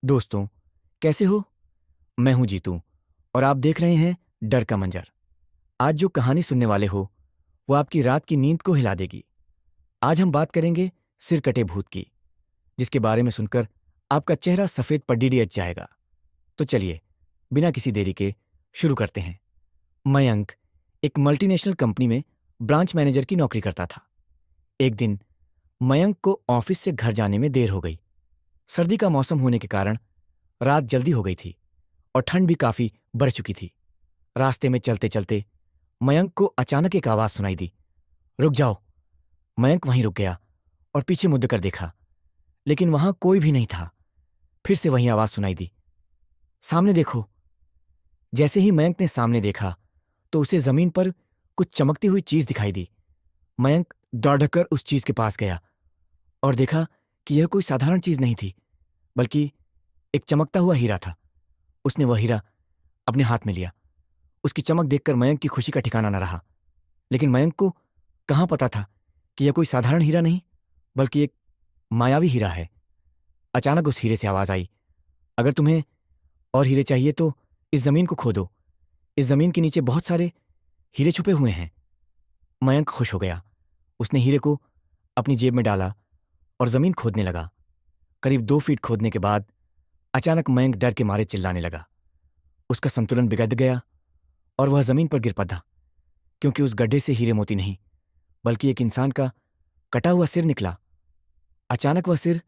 दोस्तों, कैसे हो? मैं हूं जीतू और आप देख रहे हैं डर का मंजर। आज जो कहानी सुनने वाले हो वो आपकी रात की नींद को हिला देगी। आज हम बात करेंगे सिर कटे भूत की, जिसके बारे में सुनकर आपका चेहरा सफेद पड्डीडी एच जाएगा। तो चलिए, बिना किसी देरी के शुरू करते हैं। मयंक एक मल्टीनेशनल कंपनी में ब्रांच मैनेजर की नौकरी करता था। एक दिन मयंक को ऑफिस से घर जाने में देर हो गई। सर्दी का मौसम होने के कारण रात जल्दी हो गई थी और ठंड भी काफी बढ़ चुकी थी। रास्ते में चलते चलते मयंक को अचानक एक आवाज सुनाई दी। रुक जाओ। मयंक वहीं रुक गया और पीछे मुड़ कर देखा, लेकिन वहां कोई भी नहीं था। फिर से वही आवाज सुनाई दी, सामने देखो। जैसे ही मयंक ने सामने देखा तो उसे जमीन पर कुछ चमकती हुई चीज दिखाई दी। मयंक दौड़कर उस चीज के पास गया और देखा कि यह कोई साधारण चीज नहीं थी, बल्कि एक चमकता हुआ हीरा था। उसने वह हीरा अपने हाथ में लिया। उसकी चमक देखकर मयंक की खुशी का ठिकाना न रहा। लेकिन मयंक को कहाँ पता था कि यह कोई साधारण हीरा नहीं, बल्कि एक मायावी हीरा है। अचानक उस हीरे से आवाज आई, अगर तुम्हें और हीरे चाहिए तो इस जमीन को खोदो। इस जमीन के नीचे बहुत सारे हीरे छुपे हुए हैं। मयंक खुश हो गया। उसने हीरे को अपनी जेब में डाला और जमीन खोदने लगा। करीब 2 फीट खोदने के बाद अचानक मयंक डर के मारे चिल्लाने लगा। उसका संतुलन बिगड़ गया और वह जमीन पर गिर पड़ा, क्योंकि उस गड्ढे से हीरे मोती नहीं, बल्कि एक इंसान का कटा हुआ सिर निकला। अचानक वह सिर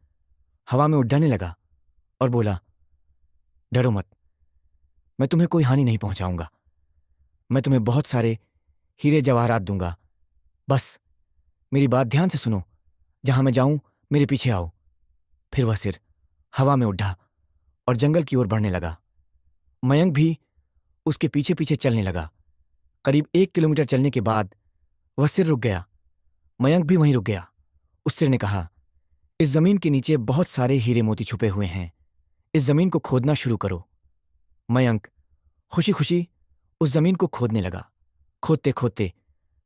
हवा में उड़ने लगा और बोला, डरो मत, मैं तुम्हें कोई हानि नहीं पहुंचाऊंगा। मैं तुम्हें बहुत सारे हीरे जवाहरात दूंगा। बस मेरी बात ध्यान से सुनो। जहां मैं जाऊं मेरे पीछे आओ। फिर वह सिर हवा में उड़ा और जंगल की ओर बढ़ने लगा। मयंक भी उसके पीछे पीछे चलने लगा। करीब 1 किलोमीटर चलने के बाद वह सिर रुक गया। मयंक भी वहीं रुक गया। उस सिर ने कहा, इस जमीन के नीचे बहुत सारे हीरे मोती छुपे हुए हैं। इस जमीन को खोदना शुरू करो। मयंक खुशी खुशी उस जमीन को खोदने लगा। खोदते खोदते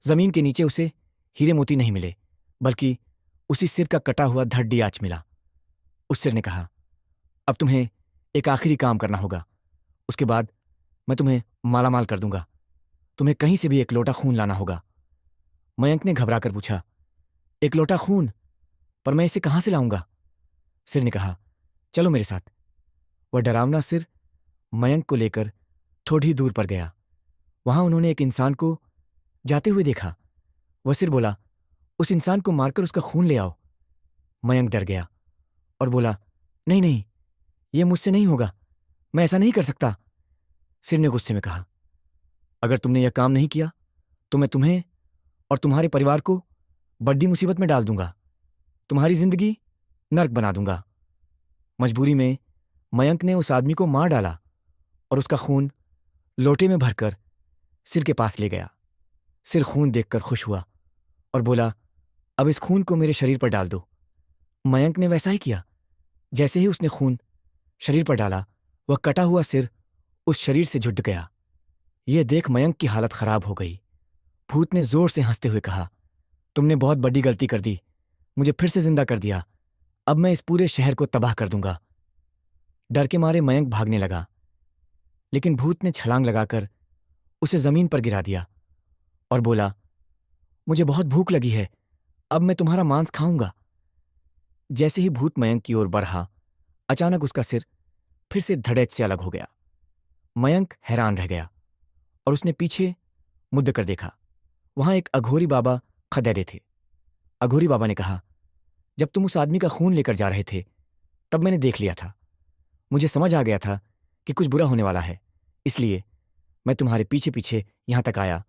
जमीन के नीचे उसे हीरे मोती नहीं मिले, बल्कि उसी सिर का कटा हुआ धड़ आज मिला। उस सिर ने कहा, अब तुम्हें एक आखिरी काम करना होगा। उसके बाद मैं तुम्हें मालामाल कर दूंगा। तुम्हें कहीं से भी एक लोटा खून लाना होगा। मयंक ने घबराकर पूछा, एक लोटा खून? पर मैं इसे कहां से लाऊंगा? सिर ने कहा, चलो मेरे साथ। वह डरावना सिर मयंक को लेकर थोड़ी दूर पर गया। वहां उन्होंने एक इंसान को जाते हुए देखा। वह सिर बोला, उस इंसान को मारकर उसका खून ले आओ। मयंक डर गया और बोला, नहीं नहीं, यह मुझसे नहीं होगा। मैं ऐसा नहीं कर सकता। सिर ने गुस्से में कहा, अगर तुमने यह काम नहीं किया तो मैं तुम्हें और तुम्हारे परिवार को बड़ी मुसीबत में डाल दूंगा। तुम्हारी जिंदगी नर्क बना दूंगा। मजबूरी में मयंक ने उस आदमी को मार डाला और उसका खून लोटे में भरकर सिर के पास ले गया। सिर खून देखकर खुश हुआ और बोला, अब इस खून को मेरे शरीर पर डाल दो। मयंक ने वैसा ही किया। जैसे ही उसने खून शरीर पर डाला, वह कटा हुआ सिर उस शरीर से जुट गया। यह देख मयंक की हालत खराब हो गई। भूत ने जोर से हंसते हुए कहा, तुमने बहुत बड़ी गलती कर दी। मुझे फिर से जिंदा कर दिया। अब मैं इस पूरे शहर को तबाह कर दूंगा। डर के मारे मयंक भागने लगा, लेकिन भूत ने छलांग लगाकर उसे जमीन पर गिरा दिया और बोला, मुझे बहुत भूख लगी है। अब मैं तुम्हारा मांस खाऊंगा। जैसे ही भूत मयंक की ओर बढ़ा, अचानक उसका सिर फिर से धड़ेच से अलग हो गया। मयंक हैरान रह गया और उसने पीछे मुड़ कर देखा। वहां एक अघोरी बाबा खदेड़े थे। अघोरी बाबा ने कहा, जब तुम उस आदमी का खून लेकर जा रहे थे, तब मैंने देख लिया था। मुझे समझ आ गया था कि कुछ बुरा होने वाला है, इसलिए मैं तुम्हारे पीछे पीछे यहां तक आया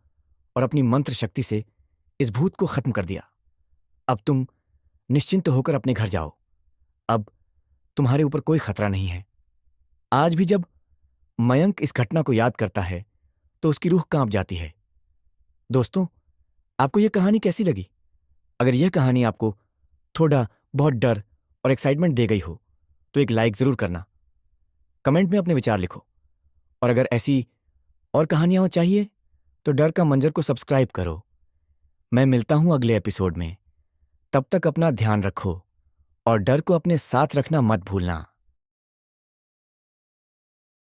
और अपनी मंत्र शक्ति से इस भूत को खत्म कर दिया। अब तुम निश्चिंत होकर अपने घर जाओ। अब तुम्हारे ऊपर कोई खतरा नहीं है। आज भी जब मयंक इस घटना को याद करता है तो उसकी रूह कांप जाती है। दोस्तों, आपको यह कहानी कैसी लगी? अगर यह कहानी आपको थोड़ा बहुत डर और एक्साइटमेंट दे गई हो तो एक लाइक जरूर करना। कमेंट में अपने विचार लिखो। और अगर ऐसी और कहानियां चाहिए तो डर का मंजर को सब्सक्राइब करो। मैं मिलता हूं अगले एपिसोड में। तब तक अपना ध्यान रखो और डर को अपने साथ रखना मत भूलना।